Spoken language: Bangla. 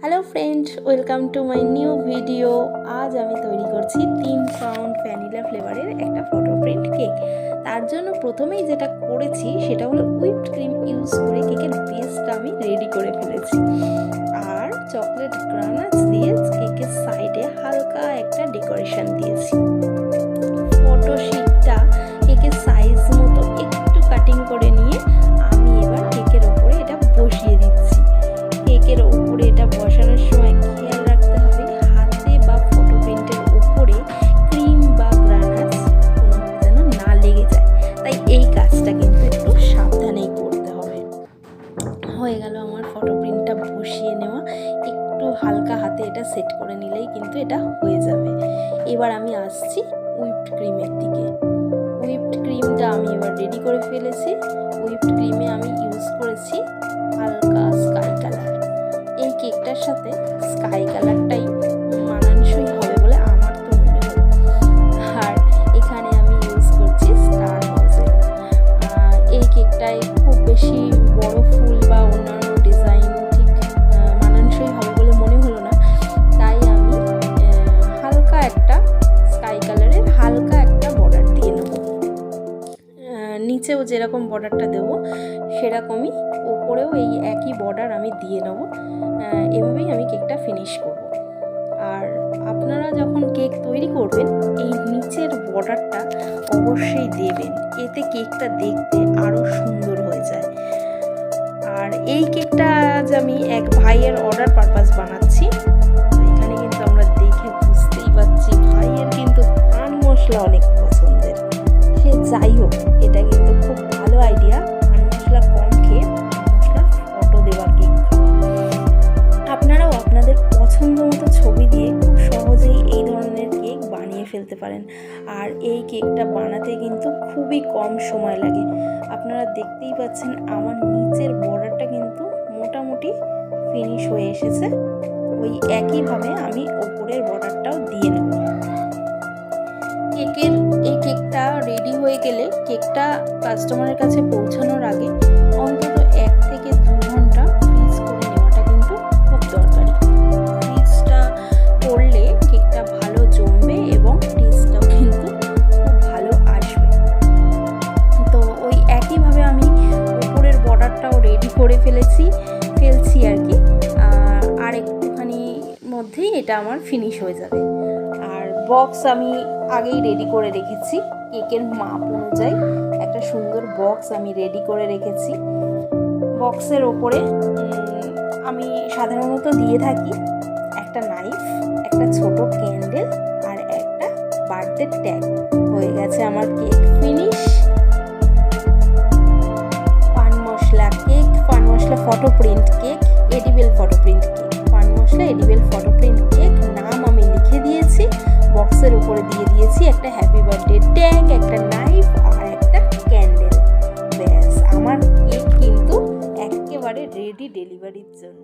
Hello friend, welcome to my new video. আজ আমি তৈরি করছি 3 পাউন্ড ভ্যানিলা ফ্লেভারের একটা ফটো প্রিন্ট কেক। তার জন্য প্রথমেই যেটা করেছি সেটা হলো হুইপড ক্রিম ইউজ করে কেকের বেসটা আমি রেডি করে ফেলেছি, আর চকলেট গ্রানাচ দিয়ে কেকের সাইডে হালকা একটা ডেকোরেশন দিয়েছি। ফটো শিটটা কেকের সাইজ মতো একটু কাটিং করে নিয়ে আমি এবার কেকের ওপরে এটা বসিয়ে দিচ্ছি। কেকের ওপরে এটা বসানোর সময় খেয়াল রাখতে হবে হাতে বা ফটো প্রিন্টের ওপরে ক্রিম বা গ্রানাচ কোনোভাবে যেন না লেগে যায়, তাই এই কাজটা কিন্তু একটু সাবধানেই করতে হবে। হয়ে গেল আমার ফটো প্রিন্টটা বসিয়ে নেওয়া, একটু হালকা হাতে এটা সেট করে নিলেই কিন্তু এটা হয়ে যাবে। এবার আমি আসছি হুইপড ক্রিমের দিকে। হুইপড ক্রিমটা আমি এবার রেডি করে ফেলেছি। হুইপড ক্রিমে আমি ইউজ করেছি হালকা স্কাই কালার। এই কেকটার সাথে স্কাই কালারটাই মানানসই হবে বলে আমার তো মনে হলো। আর এখানে আমি ইউজ করছি স্টার নজেল। এই কেকটায় খুব বেশি বড় ফুল বা অন্যান্য ডিজাইন ঠিক মানানসই হবে বলে মনে হলো না, তাই আমি হালকা একটা স্কাই কালারের হালকা একটা বর্ডার দিয়ে নেব। নিচেও যেরকম বর্ডারটা দেবো সেরকমই ওপরেও এই একই বর্ডার আমি দিয়ে নেব। এভাবেই আমি কেকটা ফিনিশ করব। আর আপনারা যখন কেক তৈরি করবেন এই নিচের বর্ডারটা অবশ্যই দেবেন, এতে কেকটা দেখতে আরও সুন্দর হয়ে যায়। আর এই কেকটা আজ আমি এক ভাইয়ের অর্ডার পারপাস বানাচ্ছি। এখানে কিন্তু আমরা দেখে বুঝতেই পারছি ভাইয়ের কিন্তু পান মশলা অনেক পছন্দের। সে যাই হোক, এটা কিন্তু খুব ভালো আইডিয়া, পান মশলা কম খেয়ে মশলা ফটো দেওয়ার কেক খাওয়া। আপনারাও আপনাদের পছন্দ মতো ছবি দিয়ে খুব সহজেই এই ধরনের কেক বানিয়ে ফেলতে পারেন। আর এই কেকটা বানাতে কিন্তু খুবই কম সময় লাগে। আপনারা দেখতেই পাচ্ছেন আমার নিচের বর্ডারটা কিন্তু মোটামুটি ফিনিশ হয়ে এসেছে। ওই একইভাবে আমি ওপরের বর্ডারটাও দিয়ে নেব। এই কেকটা রেডি হয়ে গেলে কেকটা কাস্টমারের কাছে পৌঁছানোর আগে অন্তত 1 থেকে 2 ঘন্টা ফ্রিজ করে নেওয়াটা কিন্তু খুব দরকারি। ফ্রিজটা করলে কেকটা ভালো জমবে এবং টেস্টটাও কিন্তু খুব ভালো আসবে। তো ওই একইভাবে আমি উপরের বর্ডারটাও রেডি করে ফেলছি আর কি। আর একটুখানি মধ্যেই এটা আমার ফিনিশ হয়ে যাবে। আর বক্স আমি আগেই রেডি করে রেখেছি, কেকের মাপ অনুযায়ী একটা সুন্দর বক্স আমি রেডি করে রেখেছি। বক্সের ওপরে আমি সাধারণত দিয়ে থাকি একটা নাইফ, একটা ছোট ক্যান্ডেল আর একটা বার্থডে ট্যাগ। হয়ে গেছে আমার কেক ফিনিশ। পান masala cake, paan masala photo print cake, edible photo print cake, paan masala edible photo print cake নাম আমি লিখে দিয়েছি। বক্সের উপরে দিয়ে দিয়েছি একটা হ্যাপি বার্থডে ট্যাগ, একটা নাইফ আর একটা ক্যান্ডেল। ব্যাস, আমার কেক কিন্তু একেবারে রেডি ডেলিভারির জন্য।